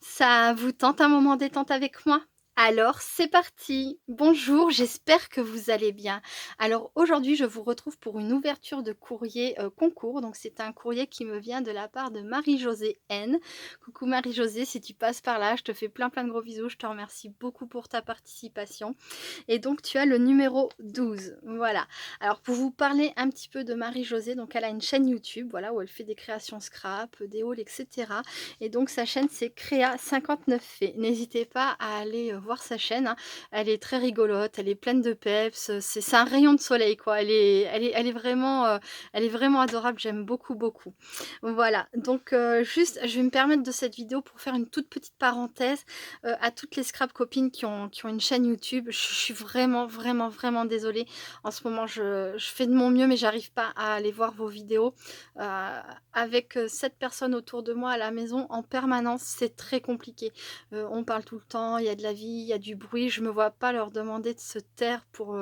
Ça vous tente un moment détente avec moi? Alors c'est parti! Bonjour, j'espère que vous allez bien. Alors aujourd'hui, je vous retrouve pour une ouverture de courrier, concours. Donc c'est un courrier qui me vient de la part de Marie-Josée N. Coucou Marie-Josée, si tu passes par là, je te fais plein plein de gros bisous. Je te remercie beaucoup pour ta participation. Et donc tu as le numéro 12. Voilà. Alors pour vous parler un petit peu de Marie-Josée, donc elle a une chaîne YouTube, voilà, où elle fait des créations scrap, des hauls, etc. Et donc sa chaîne c'est Créa 59 Fées. N'hésitez pas à aller voir sa chaîne, hein. Elle est très rigolote, elle est pleine de peps, c'est un rayon de soleil quoi. Elle est vraiment adorable, j'aime beaucoup, beaucoup. Voilà, donc juste je vais me permettre de cette vidéo pour faire une toute petite parenthèse, à toutes les scrap copines qui ont une chaîne YouTube. Je suis vraiment, vraiment, vraiment désolée. En ce moment, je fais de mon mieux, mais j'arrive pas à aller voir vos vidéos. Heu, avec, 7 personnes autour de moi à la maison en permanence, c'est très compliqué. On parle tout le temps, il y a de la vie, il y a du bruit. Je me vois pas leur demander de se taire pour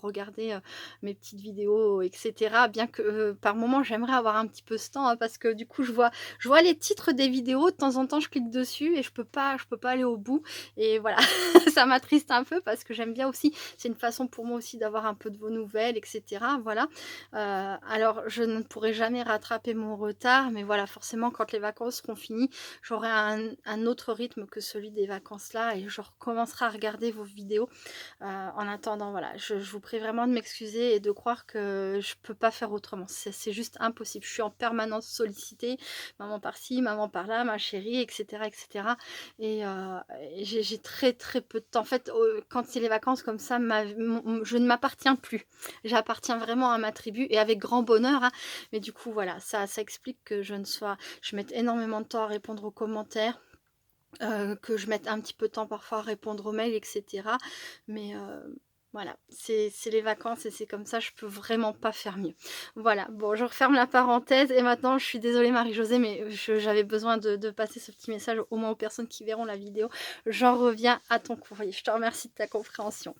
regarder, mes petites vidéos et cetera. Bien que, par moments, j'aimerais avoir un petit peu ce temps, hein, parce que du coup, je vois les titres des vidéos, de temps en temps, je clique dessus et je peux pas aller au bout et voilà, ça m'attriste un peu parce que j'aime bien aussi, c'est une façon pour moi aussi d'avoir un peu de vos nouvelles et cetera, voilà. Alors je ne pourrai jamais rattraper mon retard, mais voilà, forcément quand les vacances seront finies, j'aurai un autre rythme que celui des vacances là et je recommencerai à regarder vos vidéos. En attendant, voilà, je vous prie vraiment de m'excuser et de croire que je peux pas faire autrement. C'est juste impossible. Je suis en permanence sollicitée, maman par-ci, maman par-là, ma chérie, et cetera, et cetera. Et j'ai très, très peu de temps. En fait, quand c'est les vacances comme ça, je ne m'appartiens plus. J'appartiens vraiment à ma tribu et avec grand bonheur, hein. Mais du coup, voilà, ça explique que je mette énormément de temps à répondre aux commentaires, que je mette un petit peu de temps parfois à répondre aux mails et cetera. Mais voilà, c'est les vacances et c'est comme ça, je peux vraiment pas faire mieux. Voilà, bon, je referme la parenthèse et maintenant je suis désolée Marie-Josée, mais j'avais besoin de passer ce petit message au moins aux personnes qui verront la vidéo. J'en reviens à ton courrier. Je te remercie de ta compréhension.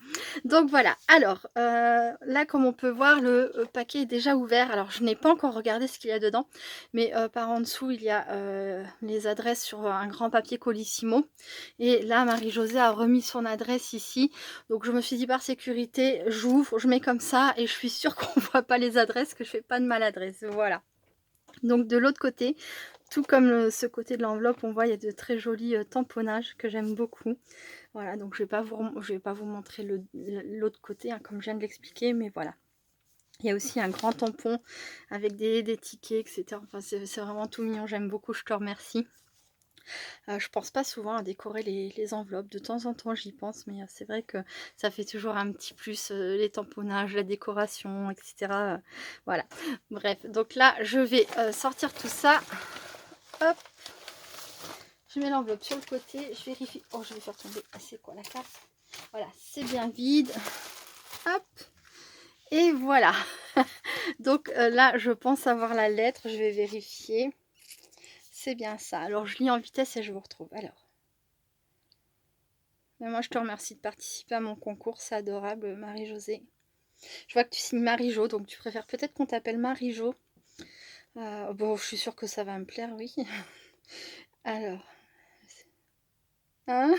Donc voilà, alors là comme on peut voir, le paquet est déjà ouvert. Alors je n'ai pas encore regardé ce qu'il y a dedans, mais par en dessous il y a les adresses sur un grand papier Colissimo. Et là Marie-Josée a remis son adresse ici. Donc je me suis dit par sécurité, j'ouvre, je mets comme ça et je suis sûre qu'on voit pas les adresses, que je fais pas de maladresse. Voilà. Donc de l'autre côté, tout comme ce côté de l'enveloppe, on voit il y a de très jolis tamponnages que j'aime beaucoup. Voilà, donc je vais pas vous montrer l'autre côté, hein, comme je viens de l'expliquer, mais voilà. Il y a aussi un grand tampon avec des tickets, etc. Enfin, c'est vraiment tout mignon, j'aime beaucoup, je te remercie. Je pense pas souvent à décorer les enveloppes, de temps en temps j'y pense, mais c'est vrai que ça fait toujours un petit plus, les tamponnages, la décoration, etc. Voilà. Bref, donc là, je vais sortir tout ça. Hop, je mets l'enveloppe sur le côté, je vérifie. Oh, je vais faire tomber. C'est quoi la carte? Voilà, c'est bien vide. Hop, et voilà. Donc là, je pense avoir la lettre, je vais vérifier. C'est bien ça. Alors, je lis en vitesse et je vous retrouve. Alors, mais moi, je te remercie de participer à mon concours, c'est adorable, Marie-Josée. Je vois que tu signes Marie-Jo, donc tu préfères peut-être qu'on t'appelle Marie-Jo. Bon, je suis sûre que ça va me plaire, oui. Alors, hein?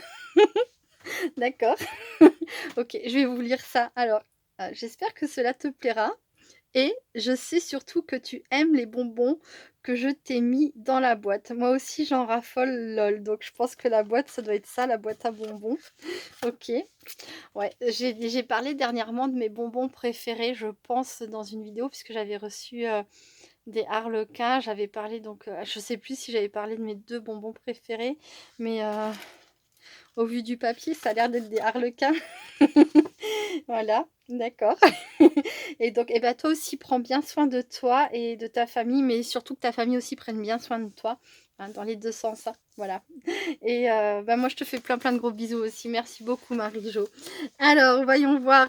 D'accord. Ok, je vais vous lire ça. Alors, j'espère que cela te plaira. Et je sais surtout que tu aimes les bonbons que je t'ai mis dans la boîte. Moi aussi, j'en raffole, lol. Donc, je pense que la boîte, ça doit être ça, la boîte à bonbons. Ok. Ouais, j'ai parlé dernièrement de mes bonbons préférés, je pense, dans une vidéo, puisque j'avais reçu des harlequins. J'avais parlé, donc, je sais plus si j'avais parlé de mes deux bonbons préférés, mais au vu du papier, ça a l'air d'être des harlequins. Voilà, d'accord. Et donc, eh ben, toi aussi, prends bien soin de toi et de ta famille, mais surtout que ta famille aussi prenne bien soin de toi, hein, dans les deux sens, hein, voilà. Et bah, moi, je te fais plein plein de gros bisous aussi. Merci beaucoup, Marie-Jo. Alors, voyons voir.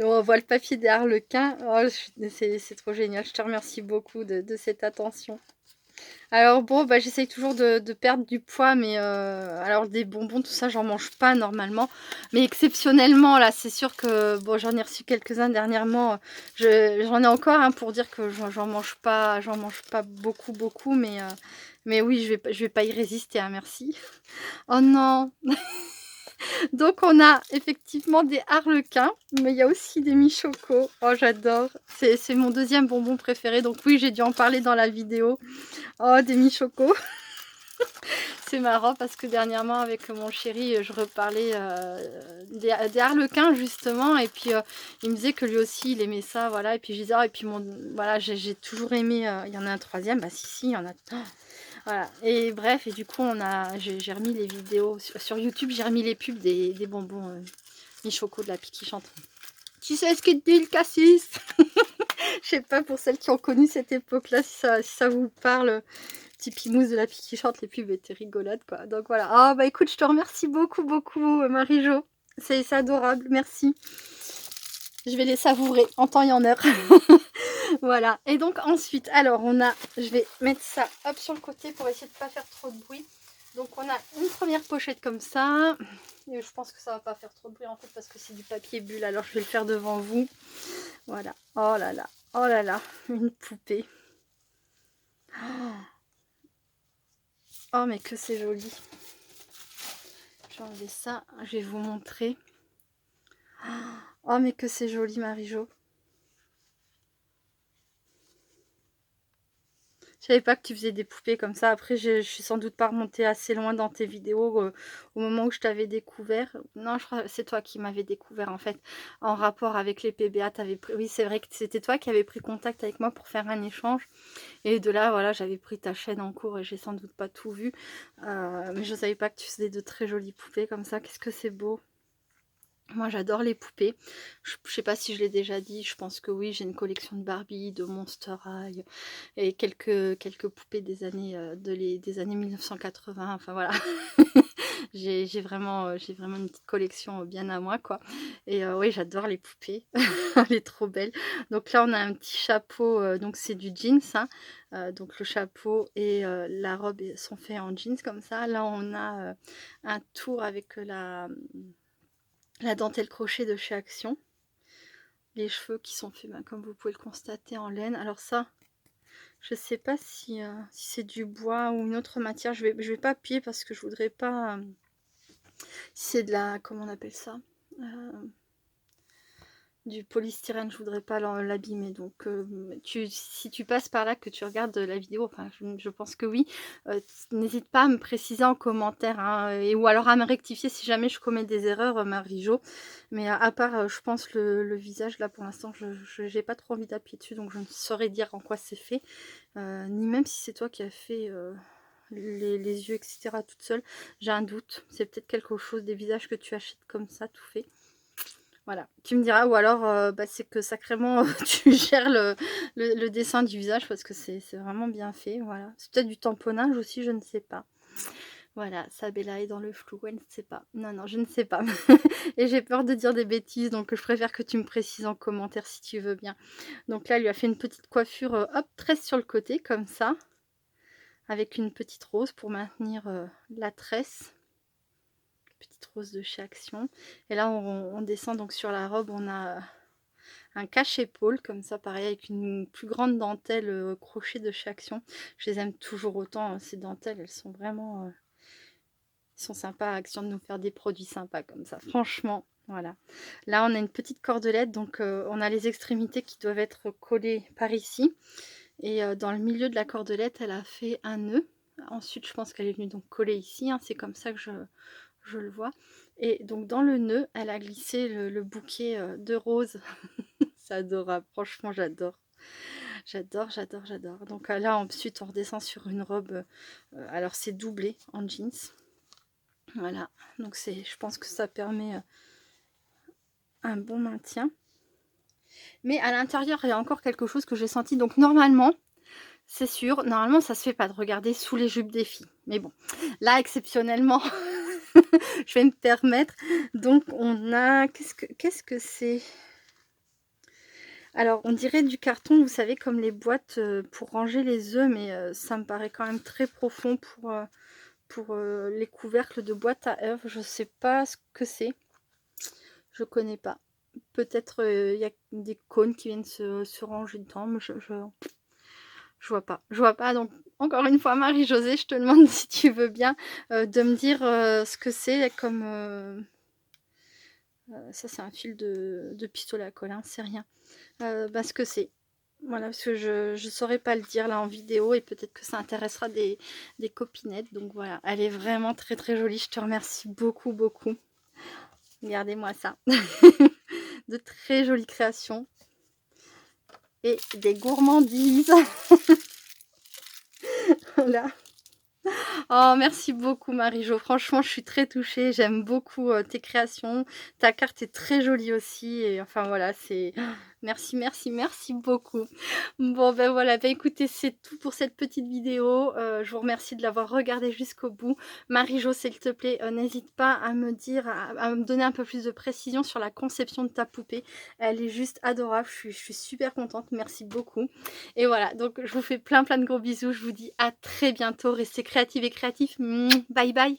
On voit le papier des harlequins. Oh, c'est trop génial. Je te remercie beaucoup de cette attention. Alors bon, bah, j'essaye toujours de perdre du poids, mais alors des bonbons, tout ça, j'en mange pas normalement. Mais exceptionnellement, là, c'est sûr que bon, j'en ai reçu quelques-uns dernièrement. J'en ai encore, hein, pour dire que j'en mange pas beaucoup, beaucoup, mais oui, je vais pas y résister, hein, merci. Oh non! Donc on a effectivement des harlequins, mais il y a aussi des michocos. Oh, j'adore! C'est mon deuxième bonbon préféré, donc oui, j'ai dû en parler dans la vidéo. Oh, des michocos! C'est marrant parce que dernièrement avec mon chéri, je reparlais des harlequins justement et puis il me disait que lui aussi il aimait ça, voilà. Et puis je disais, ah, et puis voilà, j'ai toujours aimé, il y en a un troisième, bah si, il y en a. Oh, voilà. Et bref, et du coup j'ai remis les vidéos sur YouTube, j'ai remis les pubs des bonbons Michoco de la Piqui Chante. Tu sais ce qu'il dit le cassis? Je sais pas pour celles qui ont connu cette époque-là, si ça vous parle. Petit pimousse de la Piqui Chante, les pubs étaient rigolotes, quoi. Donc voilà. Ah bah écoute, je te remercie beaucoup, beaucoup, Marie-Jo. C'est adorable, merci. Je vais les savourer en temps et en heure. Voilà. Et donc ensuite, alors je vais mettre ça hop sur le côté pour essayer de ne pas faire trop de bruit. Donc on a une première pochette comme ça. Et je pense que ça va pas faire trop de bruit en fait parce que c'est du papier bulle. Alors je vais le faire devant vous. Voilà. Oh là là, une poupée. Oh mais que c'est joli. Je vais enlever ça, je vais vous montrer. Oh mais que c'est joli, Marie-Jo. Je savais pas que tu faisais des poupées comme ça. Après, je suis sans doute pas remontée assez loin dans tes vidéos au moment où je t'avais découvert. Non, je crois que c'est toi qui m'avais découvert en fait. En rapport avec les PBA, oui, c'est vrai que c'était toi qui avais pris contact avec moi pour faire un échange. Et de là, voilà, j'avais pris ta chaîne en cours et j'ai sans doute pas tout vu. Mais je savais pas que tu faisais de très jolies poupées comme ça. Qu'est-ce que c'est beau! Moi j'adore les poupées, je sais pas si je l'ai déjà dit, je pense que oui, j'ai une collection de Barbie, de Monster High et quelques poupées des années 1980, enfin voilà. J'ai vraiment une petite collection bien à moi quoi. Et oui, j'adore les poupées, elle est trop belle. Donc là on a un petit chapeau, donc c'est du jeans, hein. Donc le chapeau et la robe sont faits en jeans comme ça. Là on a un tour avec la dentelle crochet de chez Action. Les cheveux qui sont faits, comme vous pouvez le constater, en laine. Alors ça, je sais pas si c'est du bois ou une autre matière. Je vais pas appuyer parce que je voudrais pas... si c'est de la... comment on appelle ça, du polystyrène, je voudrais pas l'abîmer. Donc si tu passes par là, que tu regardes la vidéo, enfin je pense que oui, n'hésite pas à me préciser en commentaire, hein, ou alors à me rectifier si jamais je commets des erreurs, Marie-Jo. Mais à part, je pense, le visage, là pour l'instant, je n'ai pas trop envie d'appuyer dessus, donc je ne saurais dire en quoi c'est fait, ni même si c'est toi qui as fait les yeux, etc. toute seule. J'ai un doute, c'est peut-être quelque chose, des visages que tu achètes comme ça, tout fait. Voilà, tu me diras, ou alors c'est que sacrément tu gères le dessin du visage parce que c'est vraiment bien fait, voilà. C'est peut-être du tamponnage aussi, je ne sais pas. Voilà, Sabella est dans le flou, elle ne sait pas. Non, non, je ne sais pas. Et j'ai peur de dire des bêtises, donc je préfère que tu me précises en commentaire si tu veux bien. Donc là, elle lui a fait une petite coiffure, hop, tresse sur le côté, comme ça, avec une petite rose pour maintenir la tresse. Petite rose de chez Action. Et là, on descend donc sur la robe, on a un cache-épaule, comme ça, pareil, avec une plus grande dentelle crochet de chez Action. Je les aime toujours autant, ces dentelles, elles sont vraiment... ils sont sympas, Action, de nous faire des produits sympas comme ça, franchement. Voilà. Là, on a une petite cordelette, donc on a les extrémités qui doivent être collées par ici. Et dans le milieu de la cordelette, elle a fait un nœud. Ensuite, je pense qu'elle est venue donc coller ici, hein, c'est comme ça que je le vois. Et donc dans le nœud, elle a glissé le bouquet de roses. C'est adorable, franchement j'adore. J'adore, j'adore, j'adore. Donc là ensuite on redescend sur une robe, alors c'est doublé en jeans. Voilà, donc je pense que ça permet un bon maintien. Mais à l'intérieur il y a encore quelque chose que j'ai senti. Donc normalement, c'est sûr, normalement ça se fait pas de regarder sous les jupes des filles. Mais bon, là exceptionnellement... je vais me permettre. Donc on a... qu'est-ce que c'est? Alors, on dirait du carton, vous savez, comme les boîtes, pour ranger les œufs, mais ça me paraît quand même très profond pour les couvercles de boîte à œufs. Je sais pas ce que c'est, je connais pas. Peut-être, il y a des cônes qui viennent se ranger dedans, mais je vois pas. Je vois pas, donc encore une fois, Marie-Josée, je te demande si tu veux bien, de me dire, ce que c'est comme, ça c'est un fil de pistolet à colle, hein, c'est rien. Bah, ce que c'est. Voilà, parce que je saurais pas le dire là en vidéo et peut-être que ça intéressera des copinettes. Donc voilà, elle est vraiment très très jolie. Je te remercie beaucoup beaucoup. Regardez-moi ça. De très jolies créations et des gourmandises. Voilà. Oh, merci beaucoup Marie-Jo. Franchement, je suis très touchée. J'aime beaucoup tes créations. Ta carte est très jolie aussi. Et enfin voilà, c'est... Merci, merci, merci beaucoup. Bon, ben voilà, ben écoutez, c'est tout pour cette petite vidéo. Je vous remercie de l'avoir regardée jusqu'au bout. Marie-Jo, s'il te plaît, n'hésite pas à me dire, à me donner un peu plus de précision sur la conception de ta poupée. Elle est juste adorable. Je suis super contente. Merci beaucoup. Et voilà, donc je vous fais plein plein de gros bisous. Je vous dis à très bientôt. Restez créatifs et créatifs. Bye bye.